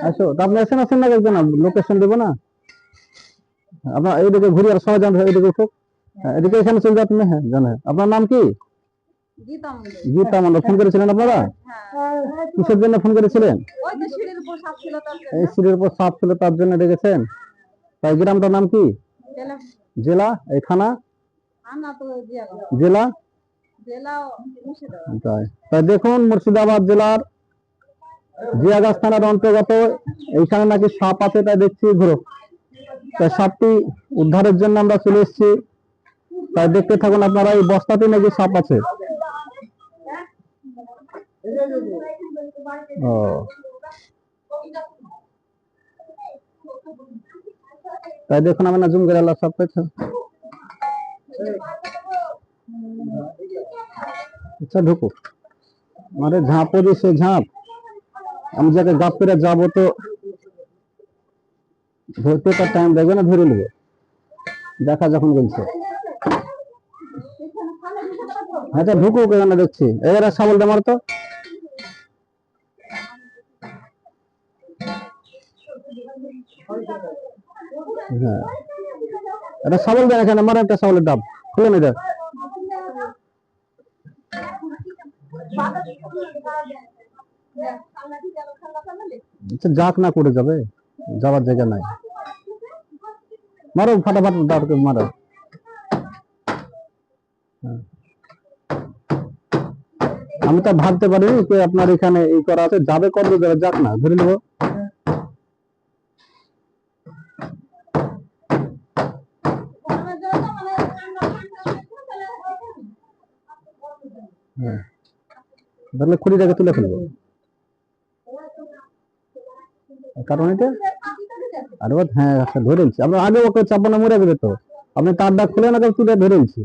আসো তো আপনি আসেন আসেন না একজন লোকেশন দেবো না আপনার এইদিকে ঘুরে আর সবাই জানবে এইদিকে উঠুক এদিকে এখানে চলে যাও তুমি হ্যাঁ জানো আপনার নাম কি গীতা মন্ডল ফোন করেছিলেন আপনারা কিসের জন্য ফোন করেছিলেন এই সিঁড়ির উপর সাপ ছিল তার জন্য ডেকেছেন তাই গ্রামটার নাম কি জেলা এই থানা জেলা তাই দেখুন মুর্শিদাবাদ জেলার জিয়াগাছ থানার অন্তর্গত এইখানে নাকি সাপ আছে তাই দেখছি ঘুরো তাই সাপটি উদ্ধারের জন্য আমরা চলে এসেছি তাই দেখতে থাকুন আপনারা এই বস্তাতে নাকি সাপ আছে ও তাই দেখুন আমি না জুম করে আল্লাহ সাপ পেয়েছে আচ্ছা ঢুকো মানে ঝাঁপো দিছে ঝাঁপ আমি যাকে গাপ করে যাবো তো ধরতে তার টাইম লাগবে না ধরে নেবো দেখা যখন বলছে আচ্ছা ঢুকো কেন দেখছি এবার সাবলটা মার তো হ্যাঁ এটা সাবল দেয় এখানে আমার একটা সাবলের দাম খুলে নেই আচ্ছা যাক না করে যাবে যাওয়ার জায়গা নাই মারো ফাটাফাট দাঁড়কে মারো আমি তো ভাবতে পারিনি যে আপনার এখানে এই করা আছে যাবে কত যাবে যাক না ধরে নেবো হ্যাঁ ধরলে খুঁড়িটাকে তুলে ফেলবো কারণ এটা আরে হ্যাঁ আচ্ছা ধরে নিচ্ছি আমরা আগে ওকে চাপানো মরে গেলে তো আপনি তার ডাক খুলে না তুলে ধরে নিচ্ছি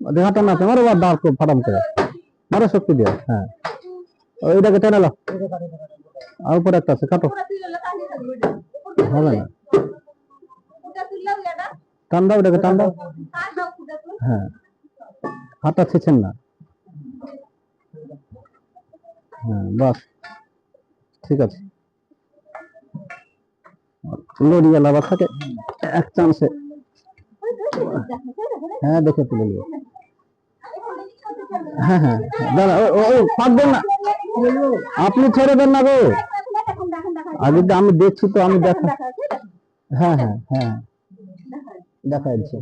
দেখাটা না মারো আর দাঁড় ফাটাম করে মারো শক্তি দিয়ে হ্যাঁ ওইটাকে টেনে লো আর উপরে একটা আছে কাটো হবে না টান দাও ওটাকে টান দাও হ্যাঁ হাতটা ছেছেন না হ্যাঁ বাস ঠিক আছে লড়িয়া লাভা থাকে এক চান্সে হ্যাঁ দেখে তুলে নিও হ্যাঁ হ্যাঁ দাঁড়া ও ফাঁকবেন না আপনি ছেড়ে দেন না গো আগে আমি দেখছি তো আমি দেখা হ্যাঁ হ্যাঁ হ্যাঁ দেখা যাচ্ছে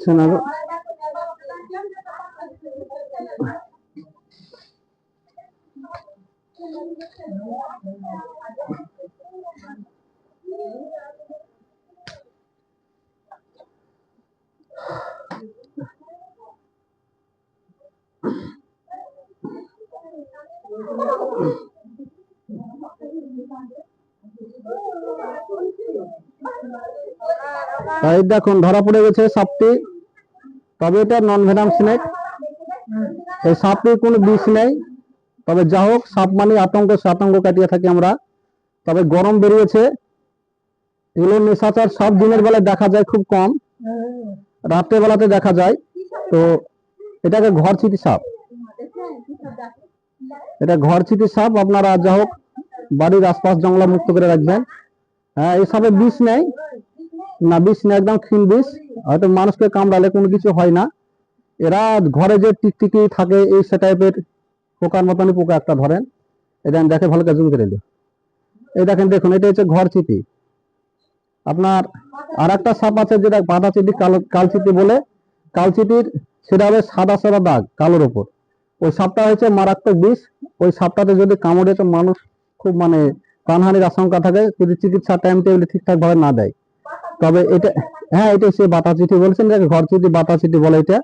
শোনা গো তাই দেখুন ধরা পড়ে গেছে সাপটি তবে এটা নন ভেনাম স্নেক এই সাপটির কোনো বিষ নেই তবে যা হোক সাপ মানে আতঙ্ক আতঙ্ক কাটিয়ে থাকি আমরা তবে গরম বেরিয়েছে এগুলো নিশাচার সব দিনের বেলায় দেখা যায় খুব কম রাত্রে বেলাতে দেখা যায় তো এটাকে ঘরচিটি সাপ এটা ঘরচিটি সাপ আপনারা যা হোক বাড়ির আশপাশ জঙ্গলা মুক্ত করে রাখবেন হ্যাঁ এই সাপে বিষ নেই না বিষ নেই একদম ক্ষীণ বিষ হয়তো মানুষকে কামড়ালে কোনো কিছু হয় না এরা ঘরে যে টিকটিকি থাকে এই সে টাইপের পোকার মতনই পোকা একটা ধরেন এটা আমি দেখে ভালো কাজ করে দিল এই দেখেন দেখুন এটা হচ্ছে ঘরচিটি আপনার আর একটা সাপ আছে যেটা বাঁধা চিটি কালচিটি বলে কালচিটির সেটা হবে সাদা সাদা দাগ কালোর উপর ওই সাপটা হচ্ছে মারাত্মক বিষ ওই সাপটাতে যদি কামড়ে তো মানুষ খুব মানে প্রাণহানির আশঙ্কা থাকে যদি চিকিৎসা টাইম টেবিলে ঠিকঠাক ভাবে না দেয় তবে এটা হ্যাঁ এটা সে বাতা চিঠি বলছেন এটাকে ঘর চিঠি বাতা চিঠি বলে এটা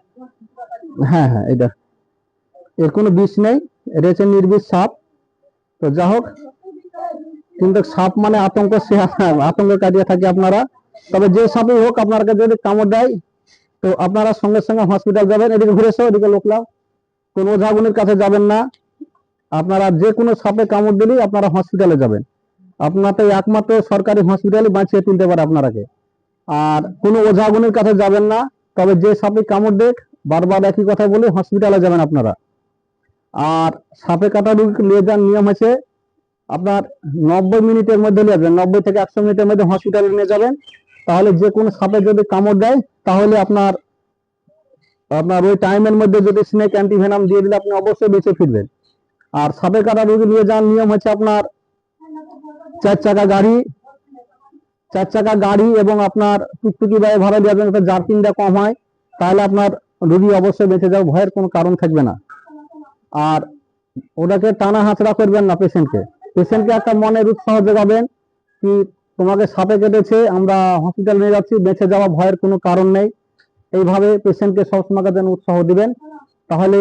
হ্যাঁ হ্যাঁ এটা এর কোনো বিষ নেই এটা হচ্ছে নির্বিষ সাপ। তো যা হোক, কিন্তু সাপ মানে আতঙ্ক, সে আতঙ্ক কাটিয়ে থাকে আপনারা। তবে যে সাপই হোক আপনাকে যদি কামড় দেয় তো আপনারা সঙ্গে সঙ্গে হসপিটাল যাবেন। এদিকে ঘুরে এসো, এদিকে লোকলাও, কোন ওঝাগুনির কাছে যাবেন না। আপনারা যে কোনো সাপে কামড় দিলেই আপনারা হসপিটালে যাবেন। আপনাদের একমাত্র সরকারি হসপিটালে বাঁচিয়ে তুলতে পারে আপনারাকে। আর কোনো ওঝাগুনির কাছে যাবেন না। তবে যে সাপে কামড় দেখ, বারবার একই কথা বলে হসপিটালে যাবেন আপনারা। আর সাপে কাটা রোগী নিয়ে যাওয়ার নিয়ম আছে, আপনার 90 মিনিটের মধ্যে নিয়ে যাবেন, 90 থেকে 100 মিনিটের মধ্যে হসপিটালে নিয়ে যাবেন। তাহলে যে কোনো সাপে যদি কামড় দেয় তাহলে আপনার ওই টাইমের মধ্যে যদি স্নেক অ্যান্টিভেনাম দিয়ে দিলে আপনি অবশ্যই বেঁচে ফিরবেন। আর সাপে কাটা রোগী নিয়ে যাওয়ার নিয়ম হচ্ছে আপনার 4 চাকা গাড়ি এবং আপনার টুকটুকি ভাবে ভাড়া দিয়ে যাবেন, জার্কিংটা কম হয়। তাহলে আপনার রোগী অবশ্যই বেঁচে যাবে, ভয়ের কোনো কারণ থাকবে না। আর ওটাকে টানা হাঁচড়া করবেন না পেশেন্টকে একটা মনের উৎসাহ যোগাবেন কি তোমাকে সাপে কেটেছে, আমরা হসপিটাল নিয়ে যাচ্ছি, বেঁচে যাওয়া ভয়ের কোনো কারণ নেই। এইভাবে পেশেন্টকে সবসময় যেন উৎসাহ দিবেন, তাহলে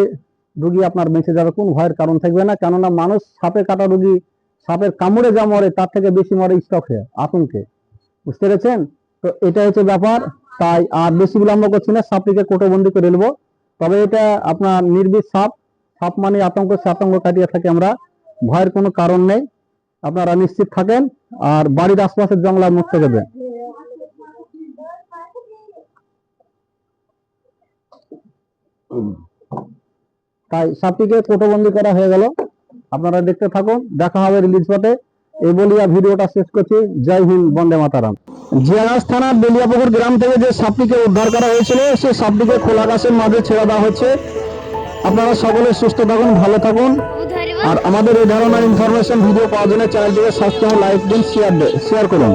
রোগী আপনার বেঁচে যাবে, কোনো ভয়ের কারণ থাকবে না। কেননা মানুষ সাপে কাটা রোগী, সাপের কামড়ে যা মরে তার থেকে বেশি মরে স্টক হয়ে, আতঙ্কে। বুঝতে পেরেছেন? তো এটা হচ্ছে ব্যাপার। তাই আর বেশি বিলম্ব করছি না, সাপটিকে কোটোবন্দি করে নেবো। তবে এটা আপনার নির্বিষ সাপ, সাপ মানে আতঙ্ক, সে আতঙ্ক কাটিয়ে থাকে আমরা, ভয়ের কোনো কারণ নেই। আপনারা নিশ্চিত থাকেন আর বাড়ির আশপাশের জঙ্গল মুক্ত করবেন। তাই সাপটিকে কোটোবন্দি করা হয়ে গেল। আপনারা দেখতে থাকুন, দেখা হবে রিলিজ পথে। এই বলিয়া ভিডিওটা শেষ করছি। জয় হিন্দ, বন্দে মাতারাম। জিয়াগঞ্জ থানার বেলিয়াপুকুর গ্রাম থেকে যে সাপটিকে উদ্ধার করা হয়েছিল, সেই সাপটিকে খোলা আকাশের মাঝে ছেড়ে দেওয়া হচ্ছে। আপনারা সকলে সুস্থ থাকুন, ভালো থাকুন। আর আমাদের এই ধরনের ইনফরমেশন ভিডিও পাওয়ার জন্য চ্যানেলটিকে সাবস্ক্রাইব, লাইক দিন, শেয়ার করুন।